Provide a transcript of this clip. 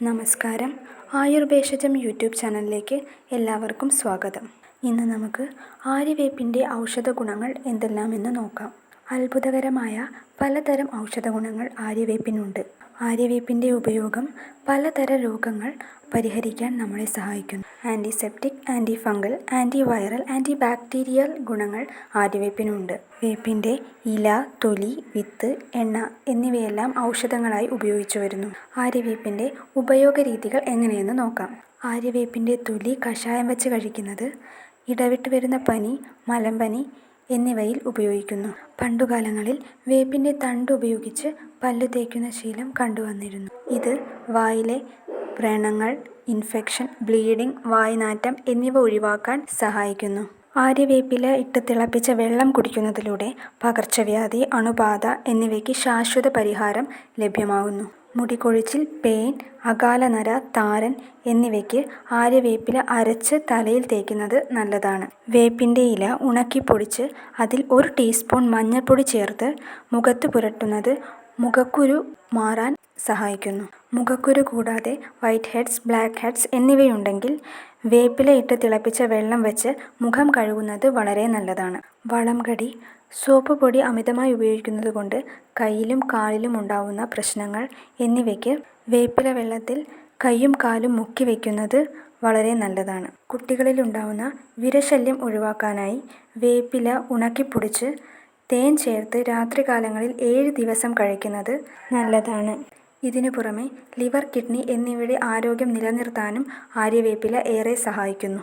നമസ്കാരം. ആയുർഭേഷജം യൂട്യൂബ് ചാനലിലേക്ക് എല്ലാവർക്കും സ്വാഗതം. ഇന്ന് നമുക്ക് ആര്യവേപ്പിൻ്റെ ഔഷധ ഗുണങ്ങൾ എന്തെല്ലാമെന്ന് നോക്കാം. അത്ഭുതകരമായ പലതരം ഔഷധ ഗുണങ്ങൾ ആര്യവേപ്പിനുണ്ട്. ആര്യവേപ്പിൻ്റെ ഉപയോഗം പലതരം രോഗങ്ങൾ പരിഹരിക്കാൻ നമ്മളെ സഹായിക്കുന്നു. Antiseptic, anti fungal, anti viral, anti bacterial ഗുണങ്ങൾ ആര്യവേപ്പിനുണ്ട്. വേപ്പിൻ്റെ ഇല, തൊലി, വിത്ത്, എണ്ണ എന്നിവയെല്ലാം ഔഷധങ്ങളായി ഉപയോഗിച്ചു വരുന്നു. ആര്യവേപ്പിൻ്റെ ഉപയോഗരീതികൾ എങ്ങനെയെന്ന് നോക്കാം. ആര്യവേപ്പിൻ്റെ തൊലി കഷായം വെച്ച് കഴിക്കുന്നത് ഇടവിട്ട് വരുന്ന പനി, മലമ്പനി എന്നിവയിൽ ഉപയോഗിക്കുന്നു. പണ്ടുകാലങ്ങളിൽ വേപ്പിൻ്റെ തണ്ട് ഉപയോഗിച്ച് പല്ലു തേക്കുന്ന ശീലം കണ്ടുവന്നിരുന്നു. ഇത് വായിലെ വ്രണങ്ങൾ, ഇൻഫെക്ഷൻ, ബ്ലീഡിംഗ്, വായ്നാറ്റം എന്നിവ ഒഴിവാക്കാൻ സഹായിക്കുന്നു. ആര്യവേപ്പില ഇട്ട് തിളപ്പിച്ച വെള്ളം കുടിക്കുന്നതിലൂടെ പകർച്ചവ്യാധി, അണുബാധ എന്നിവയ്ക്ക് ശാശ്വത പരിഹാരം ലഭ്യമാകുന്നു. മുടികൊഴിച്ചിൽ, പേൻ, അകാലനര, താരൻ എന്നിവയ്ക്ക് ആര്യവേപ്പില അരച്ച് തലയിൽ തേക്കുന്നത് നല്ലതാണ്. വേപ്പിൻ്റെ ഇല ഉണക്കിപ്പൊടിച്ച് അതിൽ 1 ടീസ്പൂൺ മഞ്ഞൾപ്പൊടി ചേർത്ത് മുഖത്ത് പുരട്ടുന്നത് മുഖക്കുരു മാറാൻ സഹായിക്കുന്നു. മുഖക്കുരു കൂടാതെ വൈറ്റ് ഹെഡ്സ്, ബ്ലാക്ക് ഹെഡ്സ് എന്നിവയുണ്ടെങ്കിൽ വേപ്പില ഇട്ട് തിളപ്പിച്ച വെള്ളം വെച്ച് മുഖം കഴുകുന്നത് വളരെ നല്ലതാണ്. വളംകടി, സോപ്പ് പൊടി അമിതമായി ഉപയോഗിക്കുന്നത് കൊണ്ട് കൈയിലും കാലിലും ഉണ്ടാവുന്ന പ്രശ്നങ്ങൾ എന്നിവയ്ക്ക് വേപ്പില വെള്ളത്തിൽ കൈയും കാലും മുക്കി വയ്ക്കുന്നത് വളരെ നല്ലതാണ്. കുട്ടികളിലുണ്ടാവുന്ന വിരശല്യം ഒഴിവാക്കാനായി വേപ്പില ഉണക്കിപ്പൊടിച്ച് തേൻ ചേർത്ത് രാത്രികാലങ്ങളിൽ 7 ദിവസം കഴിക്കുന്നത് നല്ലതാണ്. ഇതിനു പുറമെ ലിവർ, കിഡ്നി എന്നിവയുടെ ആരോഗ്യം നിലനിർത്താനും ആര്യവേപ്പില ഏറെ സഹായിക്കുന്നു.